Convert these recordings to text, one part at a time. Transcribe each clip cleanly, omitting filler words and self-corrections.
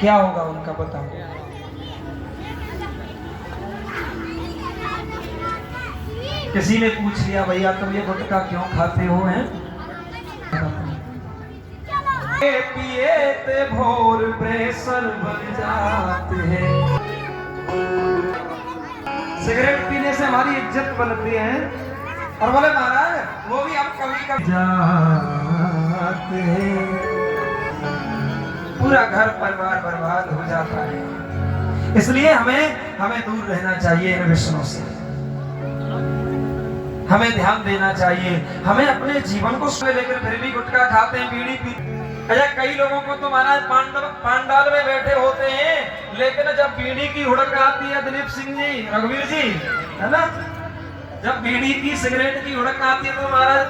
क्या होगा उनका, बताओ। किसी ने पूछ लिया भैया तुम ये गुटखा क्यों खाते हो, हैं? पिए ते भोर प्रेशर बढ़ जाते हैं। सिगरेट पीने से हमारी इज्जत बनती है, और बोले महाराज वो भी हम कभी कभी जाते हैं, पूरा घर परिवार बर्बाद हो जाता है। इसलिए हमें दूर रहना चाहिए इन व्यसनों से, हमें ध्यान देना चाहिए। हमें अपने जीवन को सुने, लेकिन फिर भी गुटखा खाते हैं, बीड़ी पीते। अच्छा, कई लोगों को तो महाराज पांडाल में बैठे होते हैं, लेकिन जब बीड़ी की हुड़क आती है, दिलीप सिंह जी, रघुवीर जी, है ना, जब बीड़ी की सिगरेट की हुड़क आती है तो महाराज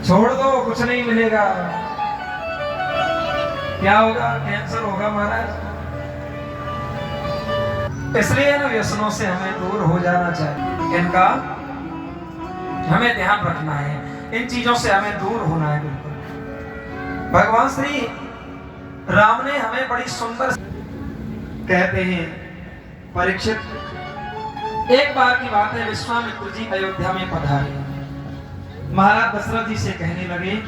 छोड़ दो, कुछ नहीं मिलेगा। क्या होगा? कैंसर होगा महाराज। इसलिए ना व्यसनों से हमें दूर हो जाना चाहिए, इनका हमें ध्यान रखना है, इन चीजों से हमें दूर होना है। बिल्कुल भगवान श्री राम ने हमें बड़ी सुंदर कहते हैं, परीक्षित एक बार की बात है, विश्वामित्र जी अयोध्या में पधारे, महाराज दशरथ जी से कहने लगे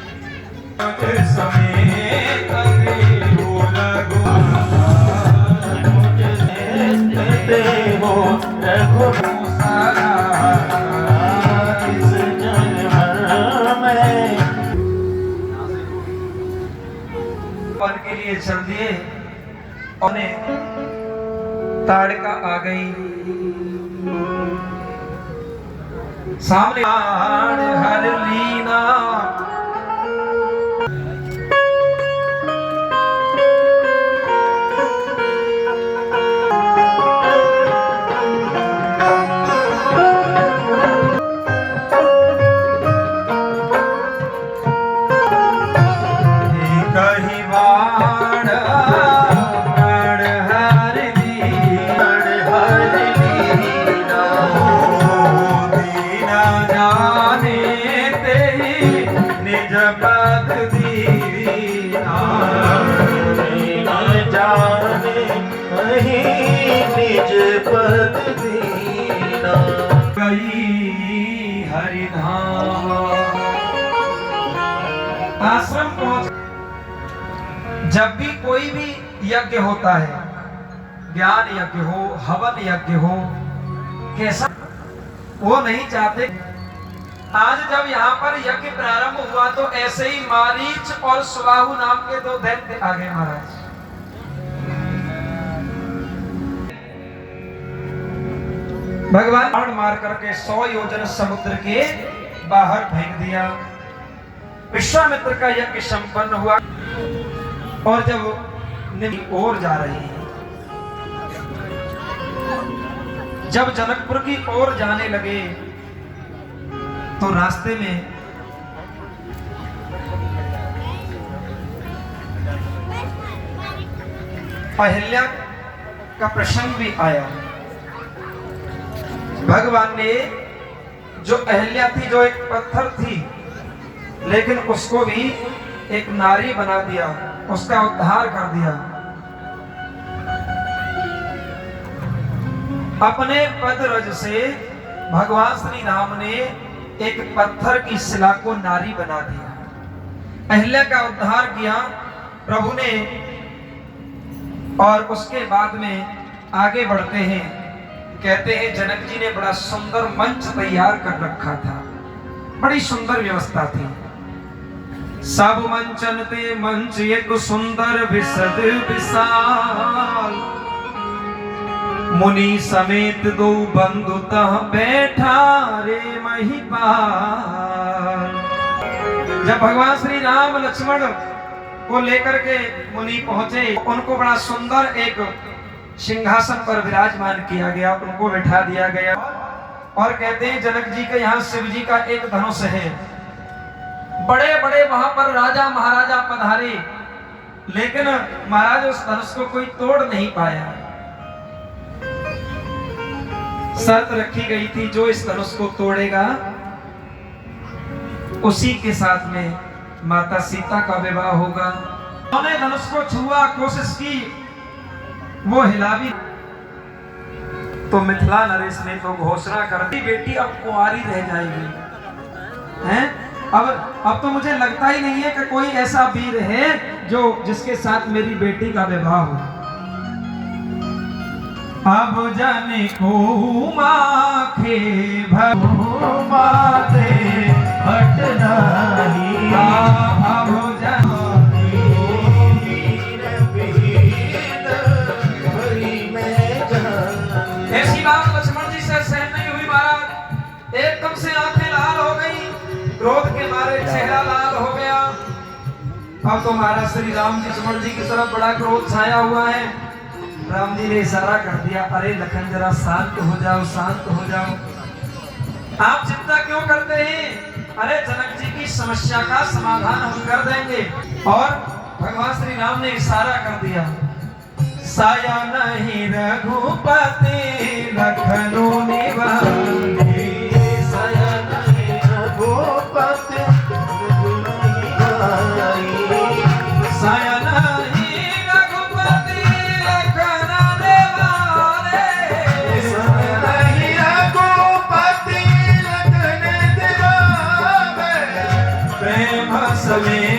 पद के लिए चल दिए, और ताड़का आ गई सामने, हर लीना आश्रम पहुंच। जब भी कोई भी यज्ञ होता है, ज्ञान यज्ञ हो, हवन यज्ञ हो, कैसा वो नहीं चाहते। आज जब यहाँ पर यज्ञ प्रारंभ हुआ तो ऐसे ही मारीच और स्वाहु नाम के दो दैत्य आ गए महाराज। भगवान बाण मार करके 100 योजन समुद्र के बाहर फेंक दिया। विश्वामित्र का यज्ञ संपन्न हुआ, और जब निम्न ओर जा रहे हैं, जब जनकपुर की ओर जाने लगे तो रास्ते में अहिल्या का प्रसंग भी आया। भगवान ने जो अहिल्या थी, जो एक पत्थर थी, लेकिन उसको भी एक नारी बना दिया, उसका उद्धार कर दिया। अपने पद रज से भगवान श्री राम ने एक पत्थर की शिला को नारी बना दिया, अहिल्या का उद्धार किया प्रभु ने। और उसके बाद में आगे बढ़ते हैं, कहते हैं जनक जी ने बड़ा सुंदर मंच तैयार कर रखा था, बड़ी सुंदर व्यवस्था थी। सब मंचन ते मंच एक सुंदर विशद विशाल, मुनि समेत दो बंधु तह बैठा रे महिपाल। जब भगवान श्री राम लक्ष्मण को लेकर के मुनि पहुंचे, उनको बड़ा सुंदर एक सिंहासन पर विराजमान किया गया, उनको बैठा दिया गया। और कहते हैं जनक जी के यहाँ शिव जी का एक धनुष है, बड़े बड़े वहां पर राजा महाराजा पधारे, लेकिन महाराज उस धनुष को कोई तोड़ नहीं पाया। शर्त रखी गई थी, जो इस धनुष को तोड़ेगा उसी के साथ में माता सीता का विवाह होगा। उन्होंने धनुष को छुआ, कोशिश की, वो हिला भी, तो मिथिला नरेश ने तो घोषणा कर दी, बेटी अब कुंवारी रह जाएगी। हैं? अब तो मुझे लगता ही नहीं है कि कोई ऐसा वीर है जो जिसके साथ मेरी बेटी का विवाह हो। अब जाने को माखे भगवाते हट नहीं, अब जाने ऐसी बात लक्ष्मण जी से सहन नहीं हुई महाराज। एकदम से आंखें लाल हो गई, क्रोध के मारे चेहरा लाल हो गया। अब तो महाराज श्री राम जी लक्ष्मण जी की तरफ बड़ा क्रोध छाया हुआ है। राम जी ने इशारा कर दिया, अरे लखन जरा शांत हो जाओ, शांत हो जाओ, आप चिंता क्यों करते हैं? अरे जनक जी की समस्या का समाधान हम कर देंगे। और भगवान श्री राम ने इशारा कर दिया, साया नहीं रघुपति लखनऊ निवासी, साया नहीं रघुपति साया नहीं रघुपति लखनऊ निवासी, साया नहीं रघुपति लखनऊ निवासी, प्रेम समेत